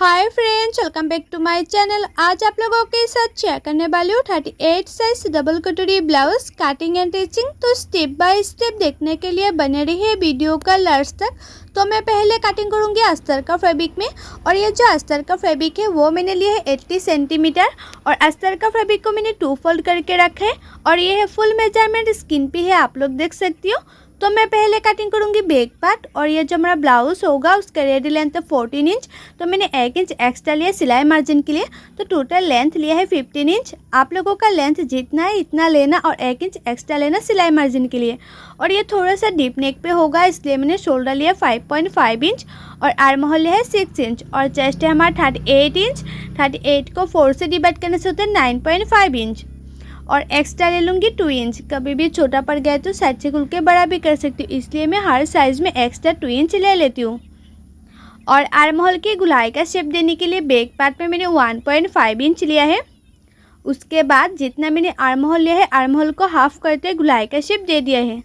Hi friends, welcome back to my channel. आज आप लोगों के साथ शेयर करने वाली हूँ 38 साइज डबल कटोरी ब्लाउज कटिंग एंड स्टिचिंग। तो स्टेप बाय स्टेप देखने के लिए बने रहिए वीडियो का लास्ट तक। तो मैं पहले कटिंग करूँगी अस्तर का फैब्रिक में, और ये जो अस्तर का फैब्रिक है वो मैंने लिया है 80 सेंटीमीटर, और अस्तर का फैब्रिक को मैंने 2 फोल्ड करके रखा है, और ये है फुल मेजरमेंट स्किन पे है, आप लोग देख सकती हो। तो मैं पहले कटिंग करूँगी बैक पार्ट, और ये जो हमारा ब्लाउज होगा उसका रेडी लेंथ है 14 इंच। तो मैंने 1 इंच एक्स्ट्रा लिया सिलाई मार्जिन के लिए, तो टोटल लेंथ लिया है 15 इंच। आप लोगों का लेंथ जितना है इतना लेना, और 1 इंच एक्स्ट्रा लेना सिलाई मार्जिन के लिए। और ये थोड़ा सा डीप नेक पे होगा, इसलिए मैंने शोल्डर लिया 5.5 इंच, और आर्म होल लिया है 6 इंच, और चेस्ट है हमारा 38 इंच। 38 को 4 से डिवाइड करने से होता है 9.5 इंच, और एक्स्ट्रा ले लूँगी 2 इंच। कभी भी छोटा पड़ गया तो साइड से खुल के बड़ा भी कर सकती हूँ, इसलिए मैं हर साइज़ में एक्स्ट्रा 2 इंच ले लेती हूँ। और आर्म होल की गुलाई का शेप देने के लिए बैक पार्ट में मैंने 1.5 इंच लिया है। उसके बाद जितना मैंने आर्म होल लिया है, आर्म होल को हाफ करते गुलाई का शेप दे दिया है।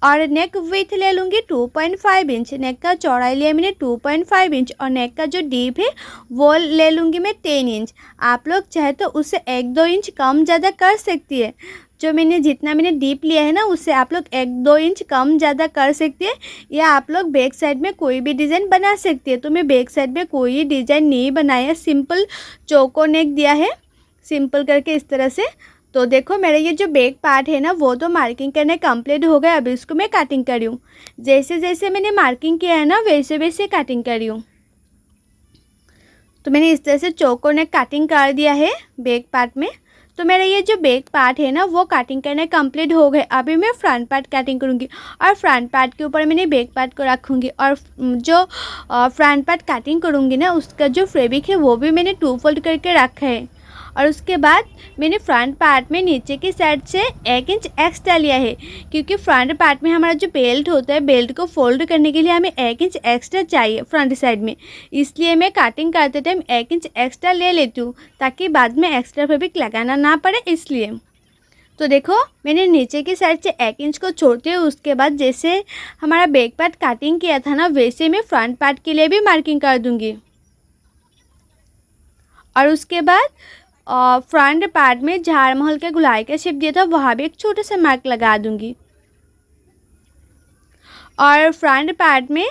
और नेक विथ ले लूँगी 2.5 इंच। नेक का चौड़ाई लिया मैंने 2.5 इंच, और नेक का जो डीप है वो ले लूँगी मैं 10 इंच। आप लोग चाहे तो उससे 1-2 इंच कम ज़्यादा कर सकती है। जो जितना मैंने डीप लिया है ना, उससे आप लोग 1-2 इंच कम ज़्यादा कर सकती है, या आप लोग बैक साइड में कोई भी डिज़ाइन बना सकती है। तो मैं बैक साइड में कोई डिज़ाइन नहीं बनाया, सिंपल चौको नेक दिया है, सिंपल करके इस तरह से। तो देखो मेरा ये जो बैक पार्ट है ना, वो तो मार्किंग करने कंप्लीट हो गया। अभी इसको मैं कटिंग कर रही हूँ। जैसे जैसे मैंने मार्किंग किया है ना, वैसे वैसे कटिंग कर रही हूँ। तो मैंने इस तरह से चौकोर ने कटिंग कर दिया है बैक पार्ट में। तो मेरा ये जो बैक पार्ट है ना, वो कटिंग करने कंप्लीट हो गए। अभी मैं फ्रंट पार्ट कटिंग करूँगी, और फ्रंट पार्ट के ऊपर मैंने बैक पार्ट को रखूँगी। और जो फ्रंट पार्ट कटिंग करूँगी ना, उसका जो फैब्रिक है वो भी मैंने 2 फोल्ड करके रखा है। और उसके बाद मैंने फ्रंट पार्ट में नीचे की साइड से 1 इंच एक्स्ट्रा लिया है, क्योंकि फ्रंट पार्ट में हमारा जो बेल्ट होता है, बेल्ट को फोल्ड करने के लिए हमें 1 इंच एक्स्ट्रा चाहिए फ्रंट साइड में। इसलिए मैं कटिंग करते टाइम 1 इंच एक्स्ट्रा ले लेती हूँ, ताकि बाद में एक्स्ट्रा फैब्रिक लगाना ना पड़े, इसलिए। तो देखो मैंने नीचे की साइड से 1 इंच को छोड़ते हुए उसके बाद जैसे हमारा बैक पार्ट कटिंग किया था ना, वैसे मैं फ्रंट पार्ट के लिए भी मार्किंग कर दूँगी। और उसके बाद फ्रंट पार्ट में जहाँ आर्म होल के गुलाई का शेप दिया था, वहाँ भी एक छोटा सा मार्क लगा दूंगी। और फ्रंट पार्ट में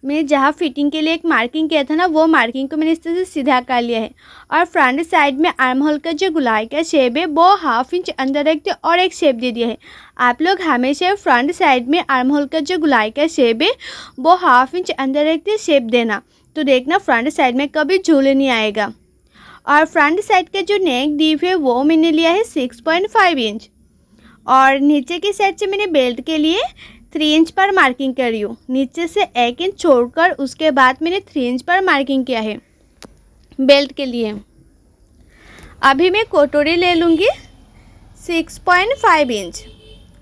मैं जहाँ फिटिंग के लिए एक मार्किंग किया था ना, वो मार्किंग को मैंने इस तरह से सीधा कर लिया है। और फ्रंट साइड में आर्म होल का जो गुलाई का शेप है वो 1/2 इंच अंदर रखते और एक शेप दे दिया है। आप लोग हमेशा फ्रंट साइड में आर्म होल का जो गुलाई का शेप है वो 1/2 इंच अंदर रखते शेप देना। तो देखना फ्रंट साइड में कभी झूल नहीं आएगा। और फ्रंट साइड का जो नेक डीप है वो मैंने लिया है 6.5 इंच, और नीचे की साइड से मैंने बेल्ट के लिए 3 इंच पर मार्किंग कर रही हूँ। नीचे से 1 इंच छोड़कर उसके बाद मैंने 3 इंच पर मार्किंग किया है बेल्ट के लिए। अभी मैं कटोरी ले लूँगी 6.5 इंच।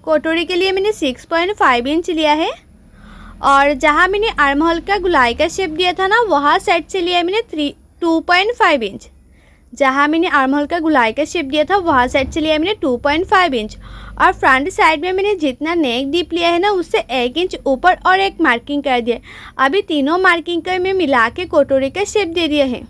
कटोरी के लिए मैंने 6.5 इंच लिया है, और जहाँ मैंने आर्म होल का गुलाई का शेप दिया था ना, वहाँ साइड से लिया है मैंने 2.5 इंच। जहाँ मैंने आर्म होल का गुलाई का शेप दिया था, वहाँ साइड से लिया मैंने 2.5 इंच। और फ्रंट साइड में मैंने जितना नेक डीप लिया है ना, उससे 1 इंच ऊपर और एक मार्किंग कर दिया। अभी तीनों मार्किंग कर मैं मिला के कटोरी का शेप दे दिया है।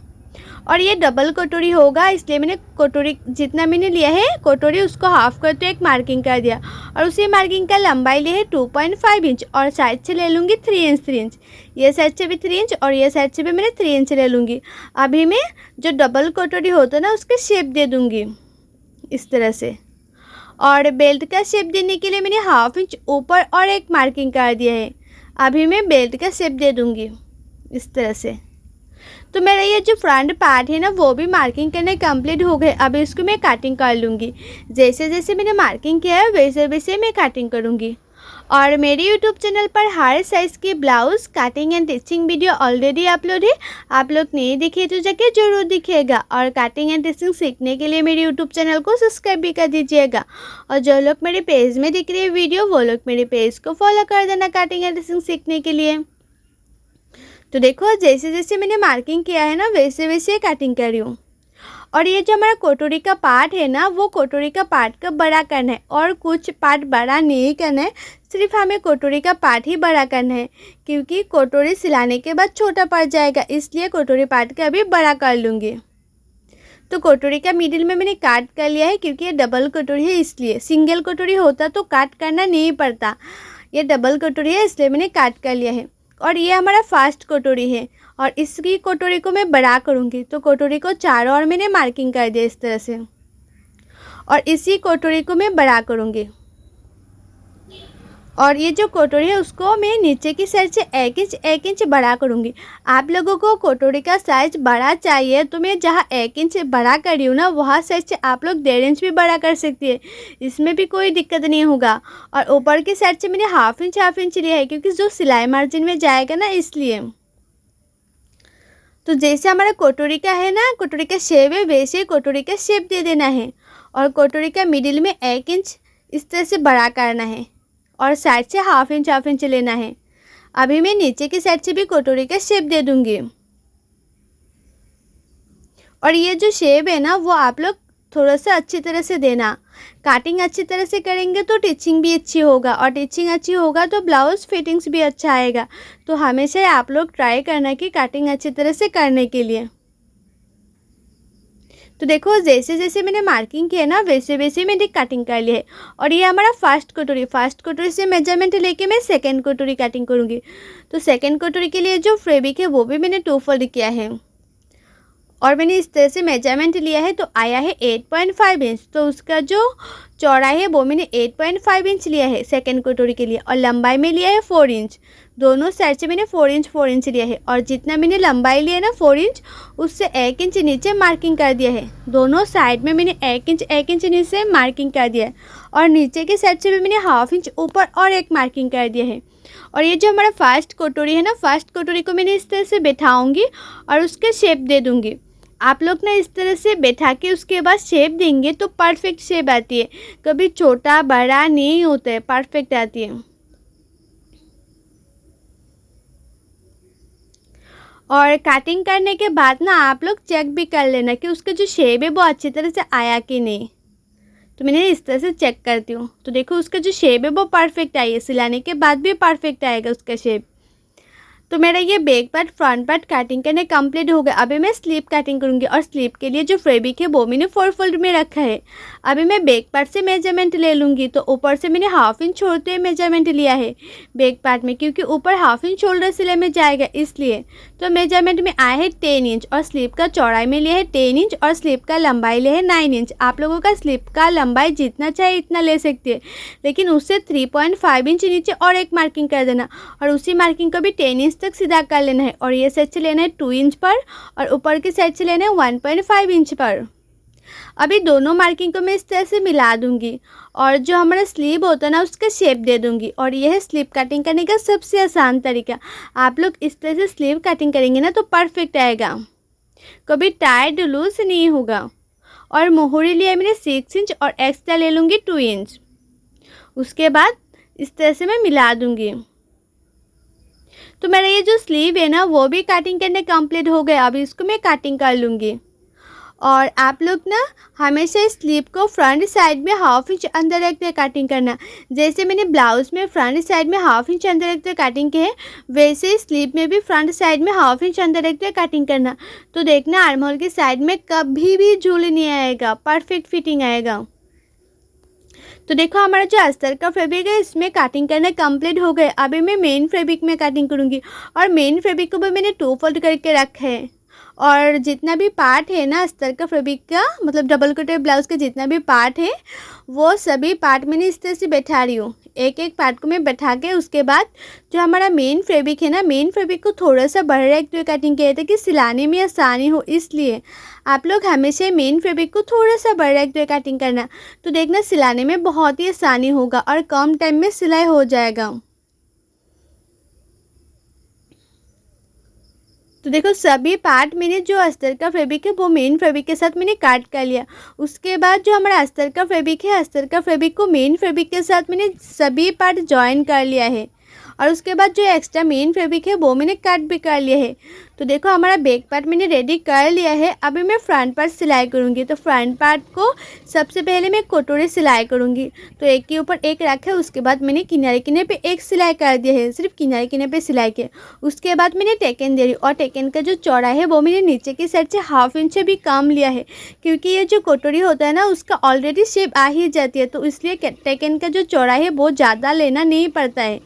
और ये डबल कटोरी होगा, इसलिए मैंने कटोरी जितना मैंने लिया है कटोरी, उसको हाफ करते एक मार्किंग कर दिया। और उसी मार्किंग का लंबाई ली है 2.5 इंच, और साइड से ले लूँगी 3 इंच 3 इंच। ये साइड से भी 3 इंच, और ये साइड से भी मैंने 3 इंच ले लूँगी। अभी मैं जो डबल कटोरी होता है ना, उसके शेप दे दूँगी इस तरह से। और बेल्ट का शेप देने के लिए मैंने 1/2 इंच ऊपर और एक मार्किंग कर दिया है। अभी मैं बेल्ट का शेप दे दूँगी इस तरह से। तो मेरा ये जो फ्रंट पार्ट है ना, वो भी मार्किंग करने कंप्लीट हो गए। अभी इसको मैं कटिंग कर लूँगी। जैसे जैसे मैंने मार्किंग किया है वैसे वैसे मैं कटिंग करूँगी। और मेरे यूट्यूब चैनल पर हर साइज़ की blouse cutting and stitching video already upload है। आप लोग नहीं दिखे तो जाके जरूर दिखिएगा। और कटिंग एंड स्टिचिंग सीखने के लिए मेरे यूट्यूब चैनल को सब्सक्राइब भी कर दीजिएगा। और जो लोग मेरे पेज में दिख रही है वीडियो, वो लोग मेरे पेज को फॉलो कर देना कटिंग एंड स्टिचिंग सीखने के लिए। तो देखो जैसे जैसे मैंने मार्किंग किया है ना, वैसे वैसे कटिंग कर रही हूँ। और ये जो हमारा कटोरी का पार्ट है ना, वो कटोरी का पार्ट का बड़ा करना है और कुछ पार्ट बड़ा नहीं करना है, सिर्फ हमें कटोरी का पार्ट ही बड़ा करना है, क्योंकि कटोरी सिलाने के बाद छोटा पड़ जाएगा, इसलिए कटोरी पार्ट का अभी बड़ा कर लूँगी। तो कटोरी का मिडिल में मैंने काट कर लिया है, क्योंकि ये डबल कटोरी है इसलिए। सिंगल कटोरी होता तो काट करना नहीं पड़ता, ये डबल कटोरी है इसलिए मैंने काट कर लिया है। और ये हमारा फर्स्ट कटोरी है और इसकी कटोरी को मैं बड़ा करूँगी, तो कटोरी को चारों ओर मैंने मार्किंग कर दिया इस तरह से, और इसी कटोरी को मैं बड़ा करूँगी। और ये जो कटोरी है उसको मैं नीचे की साइड से 1 इंच बड़ा करूँगी। आप लोगों को कटोरी का साइज़ बड़ा चाहिए तो मैं जहाँ 1 इंच बड़ा कर रही हूँ ना, वहाँ साइड से आप लोग 1.5 इंच भी बड़ा कर सकती है, इसमें भी कोई दिक्कत नहीं होगा। और ऊपर की साइड से मैंने हाफ इंच लिया है, क्योंकि जो सिलाई मार्जिन में जाएगा ना, इसलिए। तो जैसे हमारा कटोरी का है ना, कटोरी का शेप है, वैसे कटोरी का शेप दे देना है। और कटोरी का मिडिल में 1 इंच इस तरह से बड़ा करना है और साइड से हाफ इंच लेना है। अभी मैं नीचे की साइड से भी कटोरी का शेप दे दूंगी। और ये जो शेप है ना, वो आप लोग थोड़ा सा अच्छी तरह से देना। काटिंग अच्छी तरह से करेंगे तो टिचिंग भी अच्छी होगा, और टिचिंग अच्छी होगा तो ब्लाउज फिटिंग्स भी अच्छा आएगा। तो हमेशा आप लोग ट्राई करना कि काटिंग अच्छी तरह से करने के लिए। तो देखो, जैसे जैसे मैंने मार्किंग किया ना, वैसे वैसे मैंने कटिंग कर ली है। और ये हमारा फर्स्ट कटोरी से मेजरमेंट लेके मैं सेकंड कटोरी कटिंग करूँगी। तो सेकंड कटोरी के लिए जो फैब्रिक है वो भी मैंने 2 फोल्ड किया है, और मैंने इस तरह से मेजरमेंट लिया है, तो आया है 8.5 इंच। तो उसका जो चौड़ाई है वो मैंने 8.5 इंच लिया है सेकंड कटोरी के लिए, और लंबाई में लिया है 4 इंच। दोनों साइड से मैंने 4 इंच लिया है, और जितना मैंने लंबाई लिया है ना 4 इंच, उससे 1 इंच नीचे मार्किंग कर दिया है। दोनों साइड में मैंने 1 इंच नीचे मार्किंग कर दिया है, और नीचे की साइड से भी मैंने हाफ इंच ऊपर और एक मार्किंग कर दिया है। और ये जो हमारा फर्स्ट कटोरी है ना, फर्स्ट कटोरी को मैंने इस तरह से बैठाऊँगी और उसके शेप दे दूँगी। आप लोग ना इस तरह से बैठा के उसके बाद शेप देंगे तो परफेक्ट शेप आती है, कभी छोटा बड़ा नहीं होता है, परफेक्ट आती है। और कटिंग करने के बाद ना आप लोग चेक भी कर लेना कि उसका जो शेप है वो अच्छी तरह से आया कि नहीं। तो मैंने इस तरह से चेक करती हूँ, तो देखो उसका जो शेप है वो परफेक्ट आई है, सिलाने के बाद भी परफेक्ट आएगा उसका शेप। तो मेरा ये back part front part cutting करने कंप्लीट हो गया। अभी मैं स्लीव कटिंग करूँगी, और स्लीव के लिए जो फैब्रिक है वो मैंने 4 फोल्ड में रखा है। अभी मैं बैक पार्ट से मेजरमेंट ले लूँगी। तो ऊपर से मैंने हाफ इंच छोड़ते हुए मेजरमेंट लिया है बैक पार्ट में, क्योंकि ऊपर हाफ इंच शोल्डर सिलाई में जाएगा इसलिए। तो मेजरमेंट में आया है 10 इंच, और स्लीव का चौड़ाई में लिया है 10 इंच, और स्लीव का लंबाई लिया है 9 इंच। आप लोगों का स्लीव का लंबाई जितना चाहे इतना ले सकते हैं, लेकिन उससे 3.5 इंच नीचे और एक मार्किंग कर देना, और उसी मार्किंग को भी 10 इंच तक सीधा कर लेना है। और ये साइड से लेना है 2 इंच पर, और ऊपर की साइड से लेना है 1.5 इंच पर। अभी दोनों मार्किंग को मैं इस तरह से मिला दूंगी, और जो हमारा स्लीव होता है ना उसका शेप दे दूंगी। और यह है स्लीव कटिंग करने का सबसे आसान तरीका। आप लोग इस तरह से स्लीव कटिंग करेंगे ना तो परफेक्ट आएगा, कभी टाइट लूज नहीं होगा। और मोहरी लिया मैंने 6 इंच, और एक्स्ट्रा ले लूँगी 2 इंच। उसके बाद इस तरह से मैं मिला दूंगी। तो मेरा ये जो स्लीव है ना वो भी कटिंग करने कंप्लीट हो गया। अभी इसको मैं कटिंग कर लूँगी। और आप लोग ना हमेशा इस स्लीव को फ्रंट साइड में हाफ इंच अंदर रखते कटिंग करना। जैसे मैंने ब्लाउज में फ्रंट साइड में हाफ इंच अंदर रखते कटिंग की है, वैसे स्लीव में भी फ्रंट साइड में हाफ इंच अंदर रखते कटिंग करना। तो देखना आर्म होल की साइड में कभी भी झूल नहीं आएगा, परफेक्ट फिटिंग आएगा। तो देखो हमारा जो अस्तर का फैब्रिक है इसमें कटिंग करना कंप्लीट हो गए। अभी मैं मेन फैब्रिक में कटिंग करूँगी, और मेन फैब्रिक को भी मैंने 2 फोल्ड करके रखा है। और जितना भी पार्ट है ना अस्तर का फैब्रिक का, मतलब डबल कटोरी ब्लाउज का जितना भी पार्ट है, वो सभी पार्ट मैंने इस तरह से बैठा रही हूँ। एक एक पार्ट को मैं बैठा के उसके बाद जो हमारा मेन फैब्रिक है ना, मेन फैब्रिक को थोड़ा सा बड़ा रखते हुए कटिंग किया था कि सिलाने में आसानी हो, इसलिए आप लोग हमेशा मेन फैब्रिक को थोड़ा सा बड़ा रखते हुए कटिंग करना। तो देखना सिलाने में बहुत ही आसानी होगा और कम टाइम में सिलाई हो जाएगा। तो देखो सभी पार्ट मैंने जो अस्तर का फैब्रिक है वो मेन फैब्रिक के साथ मैंने काट कर लिया। उसके बाद जो हमारा अस्तर का फैब्रिक है, अस्तर का फैब्रिक को मेन फैब्रिक के साथ मैंने सभी पार्ट जॉइन कर लिया है। और उसके बाद जो एक्स्ट्रा मेन फैब्रिक है वो मैंने कट भी कर लिया है। तो देखो हमारा बैक पार्ट मैंने रेडी कर लिया है। अभी मैं फ्रंट पार्ट सिलाई करूँगी। तो फ्रंट पार्ट को सबसे पहले मैं कटोरी सिलाई करूँगी। तो एक के ऊपर एक रखा है, उसके बाद मैंने किनारे किनारे पे एक सिलाई कर दिया है, सिर्फ किनारे किनारे पे सिलाई किया। उसके बाद मैंने टेकन दे रही और टेकन का जो चौड़ा है वो मैंने नीचे की साइड से 1/2 इंच से भी कम लिया है, क्योंकि ये जो कटोरी होता है ना उसका ऑलरेडी शेप आ ही जाती है, तो इसलिए टेकन का जो चौड़ा है वो ज़्यादा लेना नहीं पड़ता है।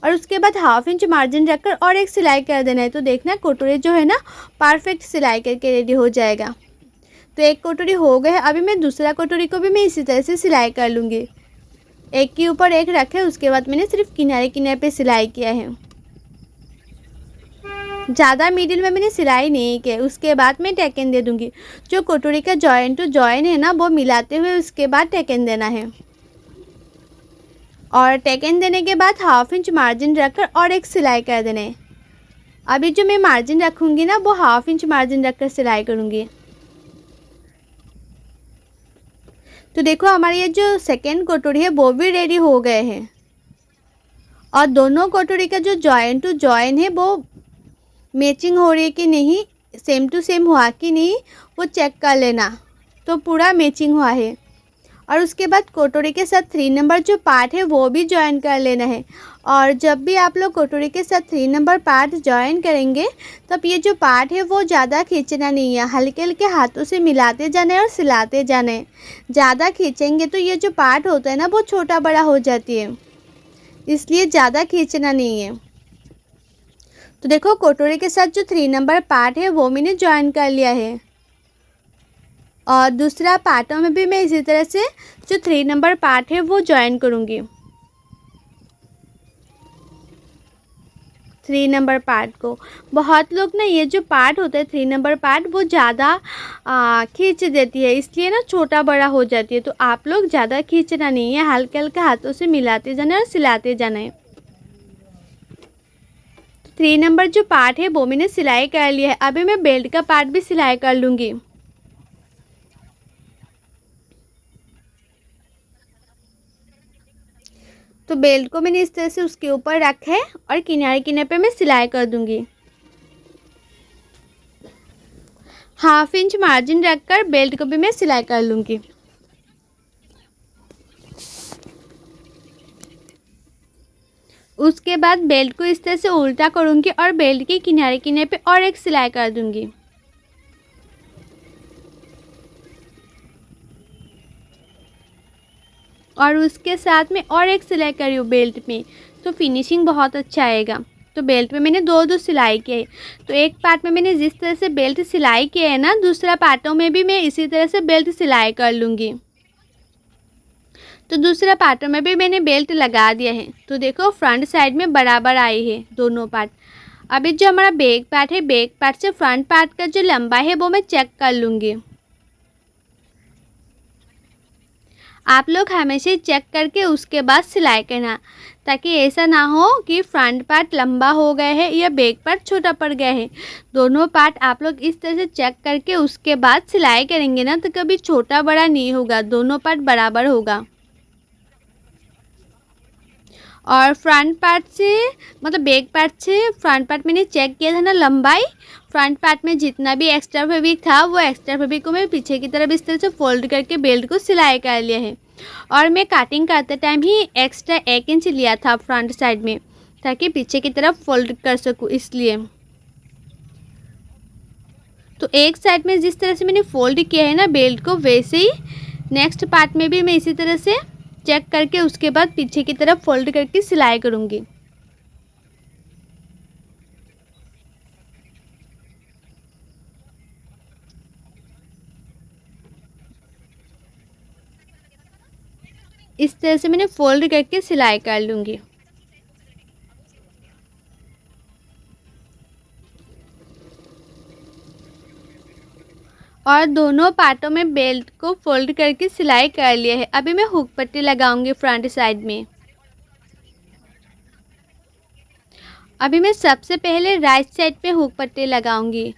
और उसके बाद 1/2 इंच मार्जिन रखकर और एक सिलाई कर देना है। तो देखना कटोरी जो है ना परफेक्ट सिलाई करके रेडी हो जाएगा। तो एक कटोरी हो गया है। अभी मैं दूसरा कटोरी को भी मैं इसी तरह से सिलाई कर लूँगी। एक के ऊपर एक रखे, उसके बाद मैंने सिर्फ किनारे किनारे पे सिलाई किया है, ज़्यादा मिडिल में मैंने सिलाई नहीं किया। उसके बाद मैं टेकन दे दूँगी। जो कटोरी का जॉइन टू जॉइन है ना वो मिलाते हुए उसके बाद टेकन देना है। और टेकन देने के बाद 1/2 इंच मार्जिन रखकर और एक सिलाई कर देना है। अभी जो मैं मार्जिन रखूँगी ना वो 1/2 इंच मार्जिन रखकर सिलाई करूँगी। तो देखो हमारी ये जो सेकेंड कटोरी है वो भी रेडी हो गए हैं। और दोनों कटोरी का जो जॉइन टू जॉइन है वो मैचिंग हो रही है कि नहीं, सेम टू सेम हुआ कि नहीं, वो चेक कर लेना। तो पूरा मैचिंग हुआ है। और उसके बाद कटोरी के साथ 3 नंबर जो पार्ट है वो भी ज्वाइन कर लेना है। और जब भी आप लोग कटोरी के साथ 3 नंबर पार्ट ज्वाइन करेंगे तब ये जो पार्ट है वो ज़्यादा खींचना नहीं है, हल्के हल्के हाथों से मिलाते जाना है और सिलाते जाना है। ज़्यादा खींचेंगे तो ये जो पार्ट होता है ना वो छोटा बड़ा हो जाती है, इसलिए ज़्यादा खींचना नहीं है। तो देखो कटोरी के साथ जो 3 नंबर पार्ट है वो मैंने ज्वाइन कर लिया है। और दूसरा पार्टों में भी मैं इसी तरह से जो 3 नंबर पार्ट है वो ज्वाइन करूँगी। 3 नंबर पार्ट को बहुत लोग ना ये जो पार्ट होता है 3 नंबर पार्ट वो ज़्यादा खींच देती है, इसलिए ना छोटा बड़ा हो जाती है। तो आप लोग ज़्यादा खींचना नहीं है, हल्के हल्के हाथों से मिलाते जाना है और सिलाते जाना है। 3 नंबर जो पार्ट है वो मैंने सिलाई कर लिया है। अभी मैं बेल्ट का पार्ट भी सिलाई कर लूँगी। तो बेल्ट को मैंने इस तरह से उसके ऊपर रखा है और किनारे किनारे पे मैं सिलाई कर दूंगी। 1/2 इंच मार्जिन रखकर बेल्ट को भी मैं सिलाई कर लूँगी। उसके बाद बेल्ट को इस तरह से उल्टा करूँगी और बेल्ट के किनारे किनारे पे और एक सिलाई कर दूँगी। और उसके साथ में और एक सिलाई करी हूँ बेल्ट में, तो फिनिशिंग बहुत अच्छा आएगा। तो बेल्ट में मैंने दो सिलाई किए है। तो एक पार्ट में मैंने जिस तरह से बेल्ट सिलाई किया है ना, दूसरा पार्टों में भी मैं इसी तरह से बेल्ट सिलाई कर लूँगी। तो दूसरा पार्टों में भी मैंने बेल्ट लगा दिया है। तो देखो फ्रंट साइड में बराबर आई है दोनों पार्ट। अभी जो हमारा बैक पार्ट है, बैक पार्ट से फ्रंट पार्ट का जो लंबाई है वो मैं चेक कर लूँगी। आप लोग हमेशा चेक करके उसके बाद सिलाई करना, ताकि ऐसा ना हो कि फ्रंट पार्ट लंबा हो गया है या बैक पार्ट छोटा पड़ गया है। दोनों पार्ट आप लोग इस तरह से चेक करके उसके बाद सिलाई करेंगे ना तो कभी छोटा बड़ा नहीं होगा, दोनों पार्ट बराबर होगा। और फ्रंट पार्ट से मतलब बैक पार्ट से फ्रंट पार्ट मैंने चेक किया था ना लंबाई, फ्रंट पार्ट में जितना भी एक्स्ट्रा फैब्रिक था वो एक्स्ट्रा फैब्रिक को मैं पीछे की तरफ इस तरह से फोल्ड करके बेल्ट को सिलाई कर लिया है। और मैं कटिंग करते टाइम ही एक्स्ट्रा 1 इंच लिया था फ्रंट साइड में, ताकि पीछे की तरफ फोल्ड कर सकूँ इसलिए। तो एक साइड में जिस तरह से मैंने फोल्ड किया है ना बेल्ट को, वैसे ही नेक्स्ट पार्ट में भी मैं इसी तरह से चेक करके उसके बाद पीछे की तरफ फोल्ड करके सिलाई करूँगी। इस तरह से मैंने फोल्ड करके सिलाई कर लूँगी। और दोनों पार्टों में बेल्ट को फोल्ड करके सिलाई कर लिया है। अभी मैं हुक पट्टी लगाऊंगी फ्रंट साइड में। अभी मैं सबसे पहले राइट साइड पे हुक पट्टी लगाऊंगी।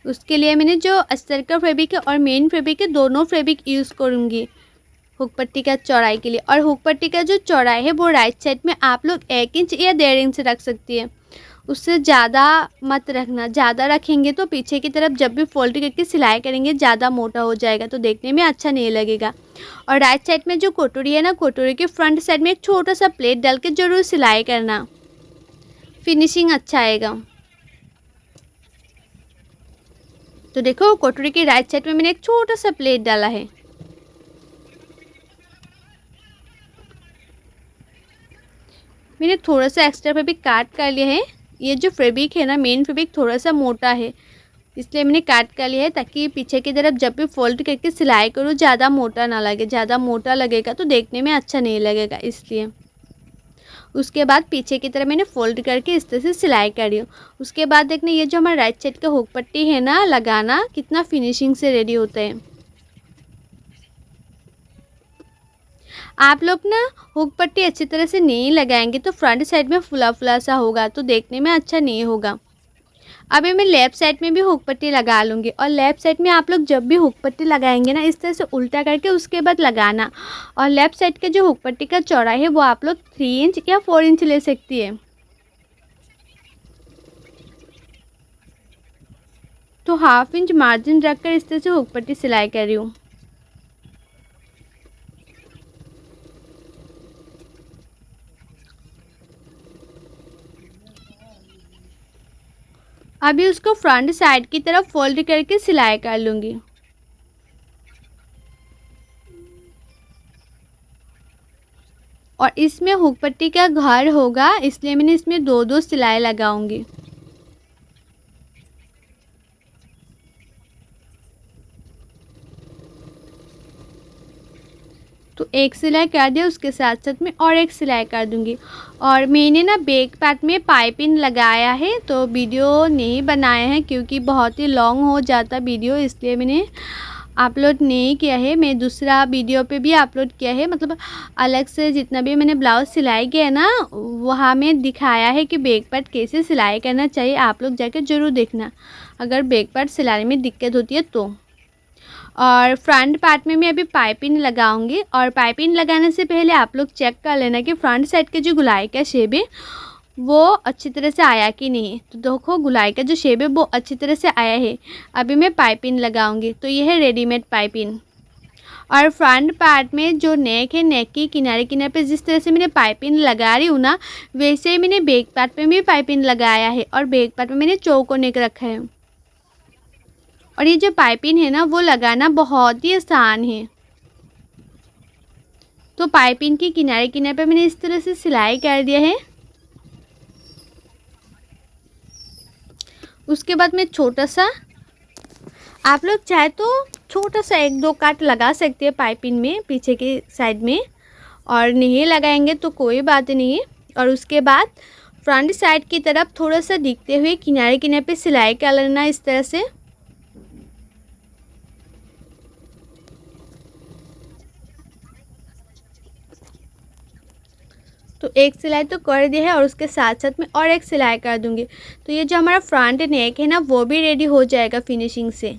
उसके लिए मैंने जो अस्तर का फैब्रिक है और मेन फैब्रिक है दोनों फैब्रिक यूज़ करूंगी हुक पट्टी का चौड़ाई के लिए। और हुक पट्टी का जो चौड़ाई है वो राइट साइड में आप लोग 1 इंच या 1.5 इंच रख सकती है, उससे ज़्यादा मत रखना। ज़्यादा रखेंगे तो पीछे की तरफ जब भी फोल्ड करके सिलाई करेंगे ज़्यादा मोटा हो जाएगा, तो देखने में अच्छा नहीं लगेगा। और राइट साइड में जो कटोरी है ना, कटोरी के फ्रंट साइड में एक छोटा सा प्लेट डाल के ज़रूर सिलाई करना, फिनिशिंग अच्छा आएगा। तो देखो कटोरी के राइट साइड में मैंने एक छोटा सा प्लेट डाला है। मैंने थोड़ा सा एक्स्ट्रा फैब्रिक काट कर लिया है। ये जो फैब्रिक है ना, मेन फैब्रिक थोड़ा सा मोटा है, इसलिए मैंने काट कर लिया है, ताकि पीछे की तरफ जब भी फोल्ड करके सिलाई करूँ ज़्यादा मोटा ना लगे। ज़्यादा मोटा लगेगा तो देखने में अच्छा नहीं लगेगा, इसलिए। उसके बाद पीछे की तरफ मैंने फोल्ड करके इस तरह से सिलाई करी हूँ। उसके बाद देखना ये जो हमारा राइट साइड का हुक पट्टी है ना, लगाना कितना फिनिशिंग से रेडी होता है। आप लोग ना हुक पट्टी अच्छी तरह से नहीं लगाएंगे तो फ्रंट साइड में फुला फुला सा होगा, तो देखने में अच्छा नहीं होगा। अभी मैं लेफ़्ट साइड में भी हुक पट्टी लगा लूँगी। और लेफ़्ट साइड में आप लोग जब भी हुक पट्टी लगाएंगे ना, इस तरह से उल्टा करके उसके बाद लगाना। और लेफ़्ट साइड के जो हुक पट्टी का चौड़ाई है वो आप लोग 3 इंच या 4 इंच ले सकती है। तो 1/2 इंच मार्जिन रखकर इस तरह से हुक पट्टी सिलाई कर रही हूँ। अभी उसको फ्रंट साइड की तरफ फोल्ड करके सिलाई कर लूँगी। और इसमें हुक पट्टी का घर होगा, इसलिए मैंने इसमें 2-2 सिलाई लगाऊंगी। तो एक सिलाई कर दिया, उसके साथ साथ में और एक सिलाई कर दूंगी। और मैंने ना बैक पार्ट में पाइपिंग लगाया है, तो वीडियो नहीं बनाया है क्योंकि बहुत ही लॉन्ग हो जाता वीडियो, इसलिए मैंने अपलोड नहीं किया है। मैं दूसरा वीडियो पे भी अपलोड किया है, मतलब अलग से जितना भी मैंने ब्लाउज सिलाई किया है ना, वहाँ में दिखाया है कि बैक पार्ट कैसे सिलाई करना चाहिए। आप लोग जाके ज़रूर देखना अगर बैक पार्ट सिलाने में दिक्कत होती है तो। और फ्रंट पार्ट में मैं अभी पाइपिंग लगाऊंगी। और पाइपिंग लगाने से पहले आप लोग चेक कर लेना कि फ्रंट साइड के जो गुलाई का शेप है वो अच्छी तरह से आया कि नहीं। तो देखो गुलाई का जो शेप है वो अच्छी तरह से आया है। अभी मैं पाइपिंग लगाऊंगी। तो ये है रेडीमेड पाइपिंग। और फ्रंट पार्ट में जो नेक है, नेक की किनारे किनारे पे जिस तरह से मैंने पाइपिंग लगा रही हूँ ना, वैसे ही मैंने बैक पार्ट पे भी पाइपिंग लगाया है। और बैक पार्ट में मैंने चौको नेक रखा है। और ये जो पाइपिंग है ना, वो लगाना बहुत ही आसान है। तो पाइपिंग की किनारे किनारे पे मैंने इस तरह से सिलाई कर दिया है। उसके बाद मैं छोटा सा, आप लोग चाहे तो छोटा सा 1-2 काट लगा सकते हैं पाइपिंग में पीछे के साइड में, और नहीं लगाएंगे तो कोई बात नहीं है। और उसके बाद फ्रंट साइड की तरफ थोड़ा सा दिखते हुए किनारे किनारे पे सिलाई कर लेना इस तरह से। तो एक सिलाई तो कर दिया है और उसके साथ साथ में और एक सिलाई कर दूंगी। तो ये जो हमारा फ्रंट नेक है ना, वो भी रेडी हो जाएगा फिनिशिंग से।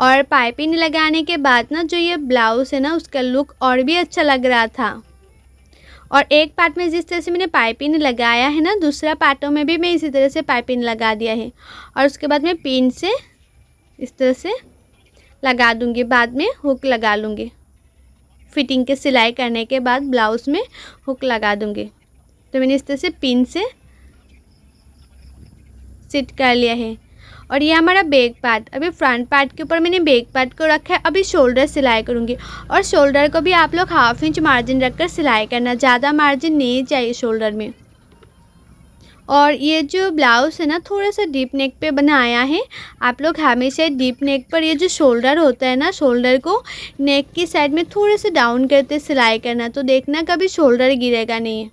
और पाइपिंग लगाने के बाद ना जो ये ब्लाउज़ है ना, उसका लुक और भी अच्छा लग रहा था। और एक पार्ट में जिस तरह से मैंने पाइपिंग लगाया है ना, दूसरा पार्टों में भी मैं इसी तरह से पाइपिंग लगा दिया है। और उसके बाद मैं पिन से इस तरह से लगा दूंगी, बाद में हुक लगा लूँगी। फिटिंग के सिलाई करने के बाद ब्लाउज़ में हुक लगा दूंगी। तो मैंने इस तरह से पिन से सिट कर लिया है। और ये हमारा बैक पार्ट। अभी फ्रंट पार्ट के ऊपर मैंने बैक पार्ट को रखा है। अभी शोल्डर सिलाई करूँगी। और शोल्डर को भी आप लोग 1/2 इंच मार्जिन रखकर सिलाई करना, ज़्यादा मार्जिन नहीं चाहिए शोल्डर में। और ये जो ब्लाउज़ है ना, थोड़ा सा डीप नेक पे बनाया है। आप लोग हमेशा डीप नेक पर ये जो शोल्डर होता है ना, शोल्डर को नेक की साइड में थोड़े से डाउन करते सिलाई करना, तो देखना कभी शोल्डर गिरेगा नहीं।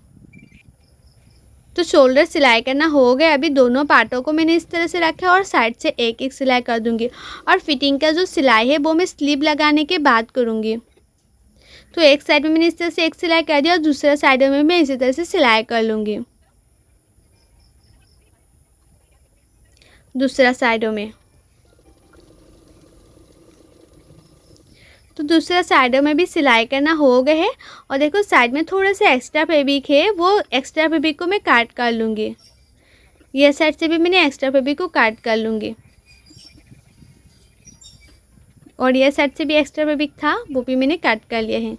तो शोल्डर सिलाई करना हो गया। अभी दोनों पार्टों को मैंने इस तरह से रखा है और साइड से एक एक सिलाई कर दूंगी। और फिटिंग का जो सिलाई है वो मैं स्लीव लगाने के बाद करूँगी। तो एक साइड में मैंने इस तरह से एक सिलाई कर दिया और दूसरा साइड में मैं इसी तरह से सिलाई कर लूँगी। दूसरा साइडों में तो दूसरा साइडों में भी सिलाई करना हो गए है। और देखो साइड में थोड़ा सा एक्स्ट्रा फैब्रिक है, वो एक्स्ट्रा फैब्रिक को मैं काट कर लूँगी। ये साइड से भी मैंने एक्स्ट्रा फैब्रिक को काट कर लूँगी और ये साइड से भी एक्स्ट्रा फैब्रिक था वो भी मैंने काट कर लिया है।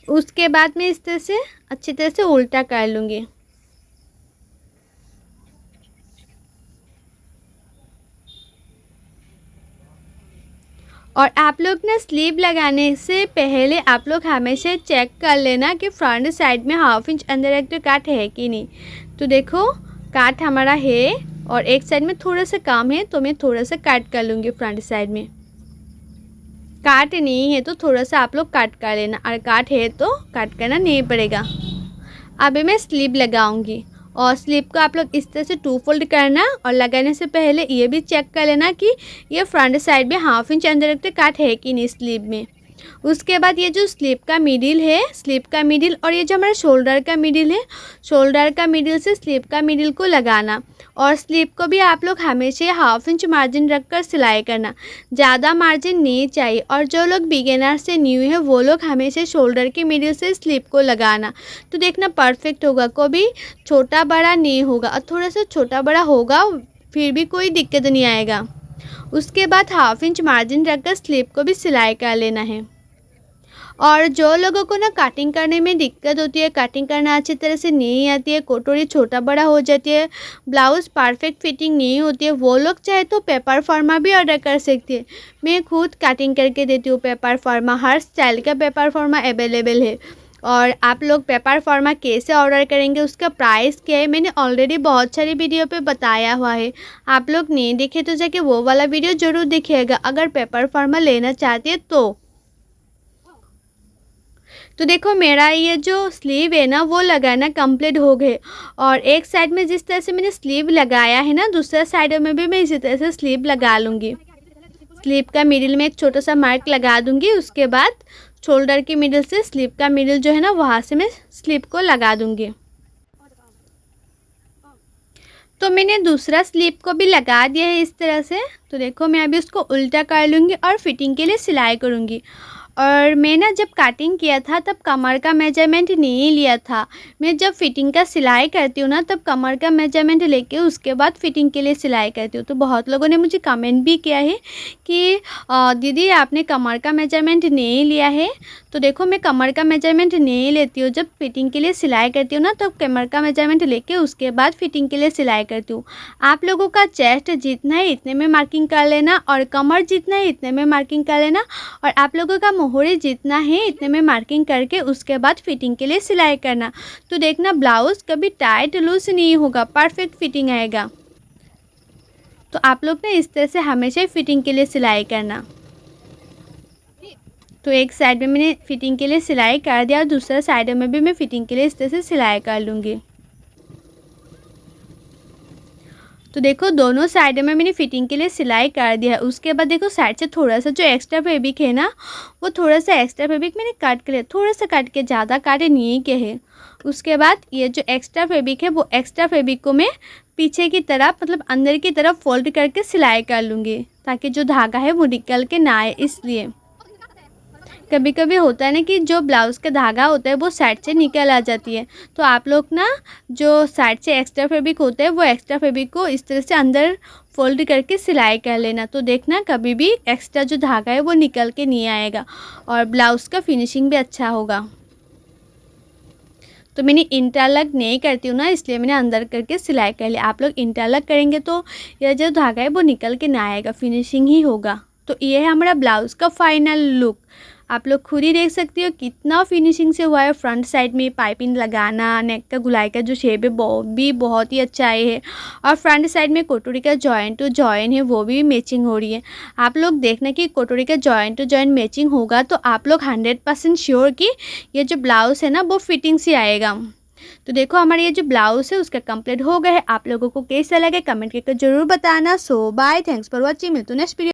उसके बाद मैं इस तरह से अच्छी तरह से उल्टा कर लूँगी। और आप लोग ना स्लीव लगाने से पहले आप लोग हमेशा चेक कर लेना कि फ्रंट साइड में 1/2 इंच अंदर एक काट है कि नहीं। तो देखो काट हमारा है और एक साइड में थोड़ा सा कम है, तो मैं थोड़ा सा काट कर लूँगी फ्रंट साइड में। काट नहीं है तो थोड़ा सा आप लोग काट कर लेना, और काट है तो काट करना नहीं पड़ेगा। अभी मैं स्लीव लगाऊंगी और स्लीव को आप लोग इस तरह से 2 फोल्ड करना और लगाने से पहले ये भी चेक कर लेना कि ये फ्रंट साइड में 1/2 इंच अंदर रखते काट है कि नहीं स्लीव में। उसके बाद ये जो स्लीव का मिडिल है, स्लीव का मिडिल और ये जो हमारा शोल्डर का मिडिल है, शोल्डर का मिडिल से स्लीव का मिडिल को लगाना। और स्लीव को भी आप लोग हमेशा 1/2 इंच मार्जिन रखकर सिलाई करना, ज़्यादा मार्जिन नहीं चाहिए। और जो लोग बिगिनर से न्यू है वो लोग हमेशा शोल्डर के मिडिल से स्लीव को लगाना, तो देखना परफेक्ट होगा, कभी छोटा बड़ा नहीं होगा। और थोड़ा सा छोटा बड़ा होगा फिर भी कोई दिक्कत नहीं आएगा। उसके बाद 1/2 इंच मार्जिन रखकर स्लीव को भी सिलाई कर लेना है। और जो लोगों को ना कटिंग करने में दिक्कत होती है, कटिंग करना अच्छी तरह से नहीं आती है, कटोरी छोटा बड़ा हो जाती है, ब्लाउज़ परफेक्ट फिटिंग नहीं होती है, वो लोग चाहे तो पेपर फॉर्मा भी ऑर्डर कर सकते हैं। मैं खुद कटिंग करके देती हूँ पेपर फॉर्मा, हर स्टाइल का पेपर फॉर्मा अवेलेबल है। और आप लोग पेपर फॉर्मा कैसे ऑर्डर करेंगे, उसका प्राइस क्या है, मैंने ऑलरेडी बहुत सारी वीडियो पे बताया हुआ है। आप लोग नहीं देखे तो जाके वो वाला वीडियो ज़रूर देखिएगा अगर पेपर फॉर्मा लेना चाहते हैं तो देखो मेरा ये जो स्लीव है ना वो लगाना कंप्लीट हो गए। और एक साइड में जिस तरह से मैंने स्लीव लगाया है ना, दूसरा साइड में भी मैं इसी तरह से स्लीव लगा लूँगी। स्लीव का मिडिल में एक छोटा सा मार्क लगा दूँगी। उसके बाद शोल्डर के मिडिल से स्लीव का मिडिल जो है ना वहाँ से मैं स्लीव को लगा दूँगी। तो मैंने दूसरा स्लीव को भी लगा दिया है इस तरह से। तो देखो मैं अभी उसको उल्टा कर लूँगी और फिटिंग के लिए सिलाई करूँगी। और मैं ना जब कटिंग किया था तब कमर का मेजरमेंट नहीं लिया था। मैं जब फिटिंग का सिलाई करती हूँ ना तब कमर का मेजरमेंट लेके उसके बाद फिटिंग के लिए सिलाई करती हूँ। तो बहुत लोगों ने मुझे कमेंट भी किया है कि दीदी आपने कमर का मेजरमेंट नहीं लिया है। तो देखो मैं कमर का मेजरमेंट नहीं लेती हूँ, जब फिटिंग के लिए सिलाई करती हूँ ना तब कमर का मेजरमेंट लेके उसके बाद फिटिंग के लिए सिलाई करती हूँ। आप लोगों का चेस्ट जितना है इतने में मार्किंग कर लेना और कमर जितना है इतने में मार्किंग कर लेना और आप लोगों का मोहरे जितना है इतने में मार्किंग करके उसके बाद फिटिंग के लिए सिलाई करना। तो देखना ब्लाउज़ कभी टाइट लूज नहीं होगा, परफेक्ट फिटिंग आएगा। तो आप लोग ना इस तरह से हमेशा फिटिंग के लिए सिलाई करना। तो एक साइड में मैंने फिटिंग के लिए सिलाई कर दिया और दूसरा साइड में भी मैं फिटिंग के लिए इस तरह से सिलाई कर लूँगी। तो देखो दोनों साइड में मैंने फिटिंग के लिए सिलाई कर दिया है। उसके बाद देखो साइड से थोड़ा सा जो एक्स्ट्रा फैब्रिक है ना वो थोड़ा सा एक्स्ट्रा फैब्रिक मैंने काट कर लिया, थोड़ा सा काट के, ज़्यादा काटे नहीं के है। उसके बाद ये जो एक्स्ट्रा फैब्रिक है वो एक्स्ट्रा फैब्रिक को मैं पीछे की तरफ मतलब अंदर की तरफ फोल्ड करके सिलाई कर लूँगी ताकि जो धागा है वो निकल के ना आए। इसलिए कभी कभी होता है ना कि जो ब्लाउज़ का धागा होता है वो साइड से निकल आ जाती है। तो आप लोग ना जो साइड से एक्स्ट्रा फैब्रिक होता है वो एक्स्ट्रा फैब्रिक को इस तरह से अंदर फोल्ड करके सिलाई कर लेना। तो देखना कभी भी एक्स्ट्रा जो धागा है वो निकल के नहीं आएगा और ब्लाउज़ का फिनिशिंग भी अच्छा होगा। तो मैंने इंटरलॉक नहीं करती हूँ ना, इसलिए मैंने अंदर करके सिलाई कर लिया। आप लोग इंटरलॉक करेंगे तो यह जो धागा है वो निकल के ना आएगा, फिनिशिंग ही होगा। तो ये है हमारा ब्लाउज़ का फाइनल लुक। आप लोग खुद ही देख सकते हो कितना फिनिशिंग से हुआ है। फ्रंट साइड में पाइपिंग लगाना, नेक का गुलाई का जो शेप है वो भी बहुत ही अच्छा है और फ्रंट साइड में कटोरी का जॉइंट टू जॉइंट है वो भी मैचिंग हो रही है। आप लोग देखना कि कटोरी का जॉइंट टू जॉइंट मैचिंग होगा तो आप लोग 100% श्योर कि ये जो ब्लाउज़ है ना वो फिटिंग से आएगा। तो देखो हमारा ये जो ब्लाउज़ है उसका कंप्लीट हो गया है। आप लोगों को कैसा लगे कमेंट करके ज़रूर बताना। सो बाय, थैंक्स फॉर वॉचिंग, मिलते हैं नेक्स्ट वीडियो।